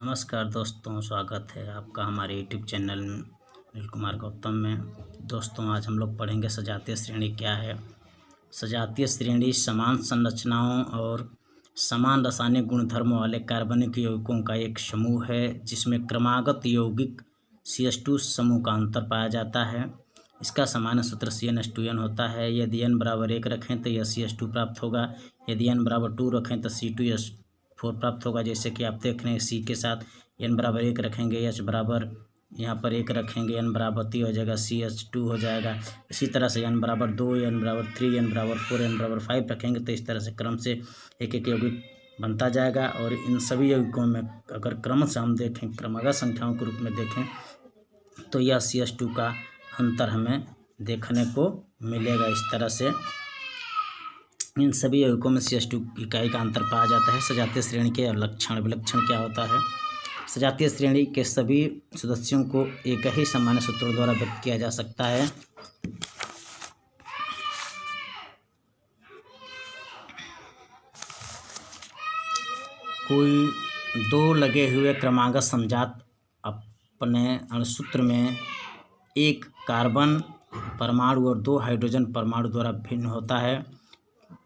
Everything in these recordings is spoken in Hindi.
नमस्कार दोस्तों, स्वागत है आपका हमारे यूट्यूब चैनल अनिल कुमार गौतम में। दोस्तों, आज हम लोग पढ़ेंगे सजातीय श्रेणी क्या है। सजातीय श्रेणी समान संरचनाओं और समान रासायनिक गुणधर्मों वाले कार्बनिक यौगिकों का एक समूह है जिसमें क्रमागत यौगिक CH2 समूह का अंतर पाया जाता है। इसका सामान्य सूत्र CnH2n होता है। यदि n बराबर 1 रखें तो यह CH2 प्राप्त होगा। यदि n बराबर 2 रखें तो C2H4 प्राप्त होगा। जैसे कि आप देख रहे हैं C के साथ n बराबर 1 रखेंगे, H बराबर यहाँ पर 1 रखेंगे, n बराबर 3 हो जाएगा, CH2 हो जाएगा। इसी तरह से n बराबर 2, n बराबर 3, n बराबर 4, n बराबर 5 रखेंगे तो इस तरह से क्रम से एक एक यौगिक बनता जाएगा। और इन सभी यौगिकों में अगर क्रम से हम देखें, क्रमागत संख्याओं के रूप में देखें तो यह CH2 का अंतर हमें देखने को मिलेगा। इस तरह से इन सभी यौगिकों में CH2 इकाई का अंतर पाया जाता है। सजातीय श्रेणी के लक्षण विलक्षण क्या होता है। सजातीय श्रेणी के सभी सदस्यों को एक ही सामान्य सूत्रों द्वारा व्यक्त किया जा सकता है। कोई दो लगे हुए क्रमागत समजात अपने अणुसूत्र में एक कार्बन परमाणु और 2 हाइड्रोजन परमाणु द्वारा भिन्न होता है।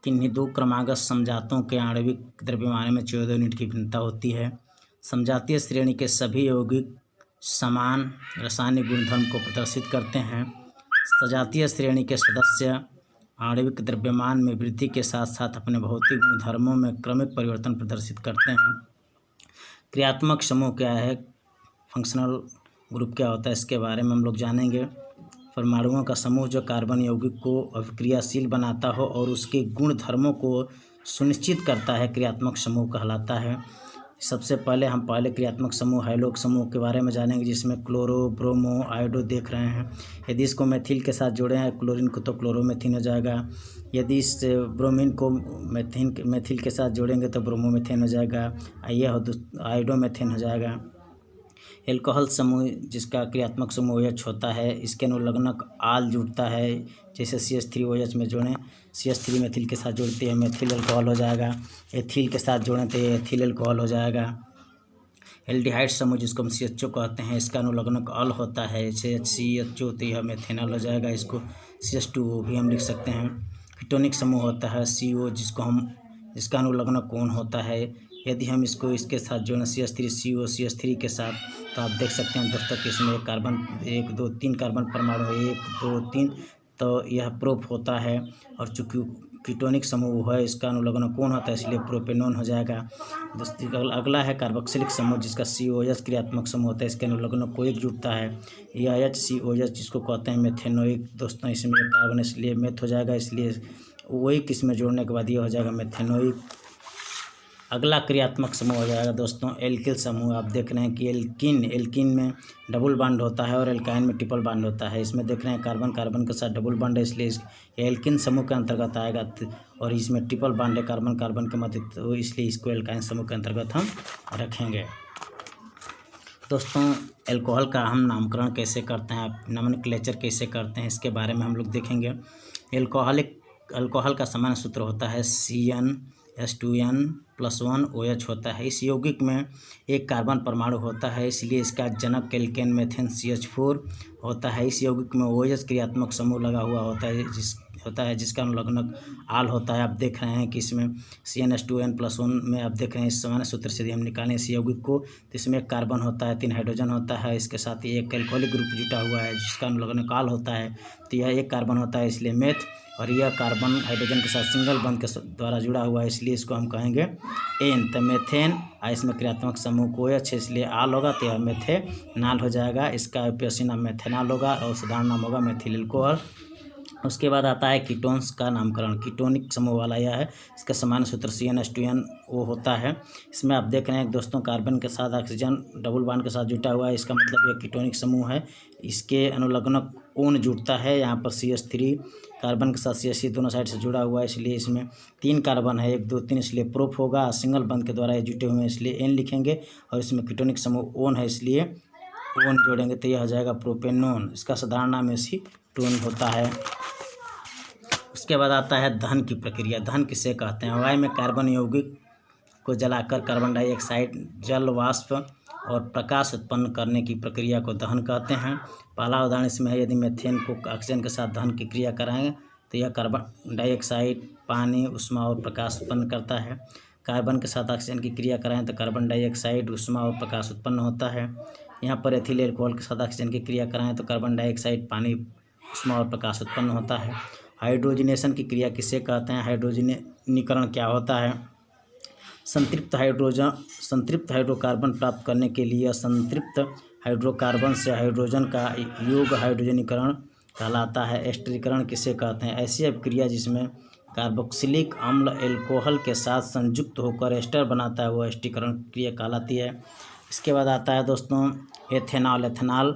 किन्हीं दो क्रमागत समजातों के आणविक द्रव्यमान में 14 यूनिट की भिन्नता होती है। समजातीय श्रेणी के सभी यौगिक समान रासायनिक गुणधर्म को प्रदर्शित करते हैं। सजातीय श्रेणी के सदस्य आणविक द्रव्यमान में वृद्धि के साथ साथ अपने भौतिक गुणधर्मों में क्रमिक परिवर्तन प्रदर्शित करते हैं। क्रियात्मक समूह क्या है, फंक्शनल ग्रुप क्या होता है, इसके बारे में हम लोग जानेंगे। परमाणुओं का समूह जो कार्बन यौगिक को अभिक्रियाशील बनाता हो और उसके गुणधर्मों को सुनिश्चित करता है, क्रियात्मक समूह कहलाता है। सबसे पहले हम क्रियात्मक समूह हाइलोक समूह के बारे में जानेंगे, जिसमें क्लोरो, ब्रोमो, आयोडो देख रहे हैं। यदि इसको मेथिल के साथ जोड़े हैं, क्लोरीन को, तो क्लोरोमेथिन हो जाएगा। यदि इस ब्रोमीन को मेथिल के साथ जोड़ेंगे तो ब्रोमोमेथेन हो जाएगा। यह आयोडोमेथेन हो जाएगा। एल्कोहल समूह जिसका क्रियात्मक समूह OH होता है, इसके अनुलग्नक आल जुड़ता है। जैसे CH3OH में जोड़ें, CH3 मेथिल के साथ जोड़ते हैं, मेथिल अल्कोहल हो जाएगा। एथिल के साथ जोड़ें तो एथिल अल्कोहल हो जाएगा। एल्डिहाइड समूह जिसको हम CHO कहते हैं, इसका अनुलग्नक अल होता है, CHCHO, तो यह मेथेनॉल हो जाएगा। इसको CH2O भी हम लिख सकते हैं। कीटोनिक समूह होता है CO जिसका अनुलग्नक कोण होता है। यदि हम इसको इसके साथ जोड़ें CH3CO CH3 के साथ, तो आप देख सकते हैं दोस्तों कि इसमें 1 2 3 कार्बन परमाणु 1 2 3, तो यह प्रोप होता है। और चूँकि कीटोनिक समूह है, इसका अनुलग्नक कोण होता है, इसलिए प्रोपेनॉन हो जाएगा। दोस्तों, अगला है कार्बोक्सिलिक समूह जिसका COH क्रियात्मक समूह होता है, इसके अनुलग्नक कोइक जुड़ता है। यह HCOH जिसको कहते हैं मेथेनोइक। दोस्तों, इसमें कार्बन इसलिए मेथ हो जाएगा, इसलिए ओइक इसमें जोड़ने के बाद यह हो जाएगा मेथेनोइक। अगला क्रियात्मक समूह हो जाएगा दोस्तों एल्किल समूह। आप देख रहे हैं कि एल्किन में डबल बॉन्ड होता है और एल्काइन में ट्रिपल बॉन्ड होता है। इसमें देख रहे हैं कार्बन कार्बन के साथ डबल बॉन्ड है, इसलिए ये एल्किन समूह के अंतर्गत आएगा। और इसमें ट्रिपल बॉन्ड है कार्बन कार्बन के मध्य, तो इसलिए इसको एल्काइन समूह के अंतर्गत हम रखेंगे। दोस्तों, एल्कोहल का हम नामकरण कैसे करते हैं, नोमेनक्लेचर कैसे करते हैं, इसके बारे में हम लोग देखेंगे। एल्कोहल का सामान्य सूत्र होता है CnH2n+1 OH होता है। इस यौगिक में एक कार्बन परमाणु होता है, इसलिए इसका जनक एल्केन मेथेन CH4 होता है। इस यौगिक में OH क्रियात्मक समूह लगा हुआ होता है जिसका अनुलग्नक आल होता है। आप देख रहे हैं कि इसमें CnH2n+1 में आप देख रहे हैं इस सामान्य सूत्र से यदि हम निकालें इस यौगिक को, तो इसमें एक कार्बन होता है, 3 हाइड्रोजन होता है, इसके साथ ही एक एल्कोहलिक ग्रुप जुटा हुआ है जिसका अनुलग्नक आल होता है, तो यह एक कार्बन होता है, इसलिए मेथ। और यह कार्बन हाइड्रोजन के साथ सिंगल बंध के द्वारा जुड़ा हुआ है, इसलिए इसको हम कहेंगे एन। तो मेथेन, इसमें क्रियात्मक समूह को OH है, इसलिए आल होगा, तो यह मेथेनॉल हो जाएगा। इसका उपयोगी नाम मेथेनॉल होगा और साधारण नाम होगा मेथिल अल्कोहल। उसके बाद आता है कीटोन्स का नामकरण। कीटोनिक समूह वाला यह है, इसका सामान्य सूत्र CnH2nO होता है। इसमें आप देख रहे हैं दोस्तों कार्बन के साथ ऑक्सीजन डबल बॉन्ड के साथ जुटा हुआ है, इसका मतलब यह कीटोनिक समूह है। इसके अनुलग्नक ओन जुड़ता है, यहाँ पर CH3 कार्बन के साथ CH3 दोनों साइड से जुड़ा हुआ है, इसलिए इसमें 3 कार्बन है, 1 2 3, इसलिए प्रोप होगा। सिंगल बंध के द्वारा ये जुटे हुए हैं, इसलिए N लिखेंगे। और इसमें कीटोनिक समूह ओन है, इसलिए ओन जोड़ेंगे तो यह हो जाएगा प्रोपेनोन। इसका साधारण नाम एसीटोन होता है। उसके बाद आता है दहन की प्रक्रिया। दहन किसे कहते हैं। हवाई में कार्बन यौगिक को जलाकर कार्बन डाइऑक्साइड, जल वाष्प और प्रकाश उत्पन्न करने की प्रक्रिया को दहन कहते हैं। पहला उदाहरण इसमें है, यदि मीथेन को ऑक्सीजन के साथ दहन की क्रिया कराएं तो यह कार्बन डाइऑक्साइड, पानी, ऊष्मा और प्रकाश उत्पन्न करता है। कार्बन के साथ ऑक्सीजन की क्रिया कराएं तो कार्बन डाइऑक्साइड, ऊष्मा और प्रकाश उत्पन्न होता है। यहाँ पर एथिल एल्कोहल के साथ ऑक्सीजन की क्रिया कराएं तो कार्बन डाइऑक्साइड, पानी, ऊष्मा और प्रकाश उत्पन्न होता है। हाइड्रोजनेशन की क्रिया किसे कहते हैं? हाइड्रोजनीकरण क्या होता है? संतृप्त हाइड्रोकार्बन प्राप्त करने के लिए असंतृप्त हाइड्रोकार्बन से हाइड्रोजन का योग हाइड्रोजनीकरण कहलाता है। एस्टरीकरण किसे कहते हैं? ऐसी अभिक्रिया जिसमें कार्बोक्सिलिक अम्ल एल्कोहल के साथ संयुक्त होकर एस्टर बनाता है, वो एस्टरीकरण क्रिया कहलाती है। इसके बाद आता है दोस्तों एथेनॉल। एथेनॉल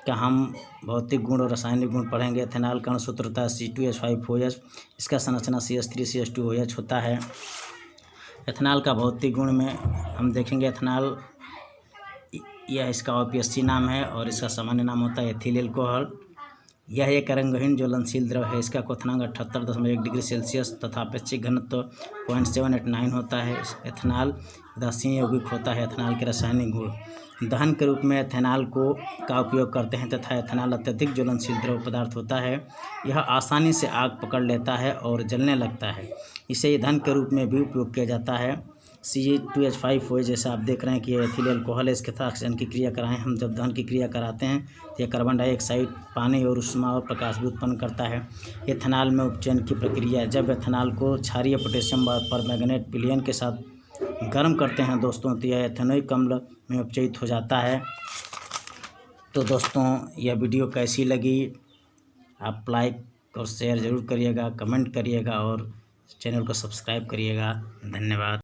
का हम भौतिक गुण और रासायनिक गुण पढ़ेंगे। एथेनॉल का सूत्र होता है C2H5OH। इसका संरचना CH3CH2OH होता है। एथेनॉल का भौतिक गुण में हम देखेंगे, एथेनॉल यह इसका OPSC नाम है और इसका सामान्य नाम होता है एथिल एल्कोहल। यह एक रंगहीन ज्वलनशील द्रव है। इसका क्वथनांक 78.1 डिग्री सेल्सियस तथा अपेक्षिक घनत्व 0.789 होता है। एथेनॉल उदासीन यौगिक होता है। एथेनॉल के रासायनिक गुण, दहन के रूप में एथेनॉल का उपयोग करते हैं तथा एथेनॉल अत्यधिक ज्वलनशील द्रव पदार्थ होता है। यह आसानी से आग पकड़ लेता है और जलने लगता है। इसे ईंधन के रूप में भी उपयोग किया जाता है। C2H5OH जैसा आप देख रहे हैं कि एथिल एल्कोहल है, इसके साथ ऑक्सीजन की क्रिया कराएं हम जब दहन की क्रिया कराते हैं तो यह कार्बन डाइऑक्साइड, पानी और ऊष्मा और प्रकाश भी उत्पन्न करता है। एथेनॉल में उपचयन की प्रक्रिया, जब एथेनॉल को क्षारीय पोटेशियम परमैंगनेट विलयन के साथ गर्म करते हैं दोस्तों तो यह एथेनोइक अम्ल में उपचयित हो जाता है। तो दोस्तों यह वीडियो कैसी लगी आप लाइक और शेयर ज़रूर करिएगा, कमेंट करिएगा और चैनल को सब्सक्राइब करिएगा। धन्यवाद।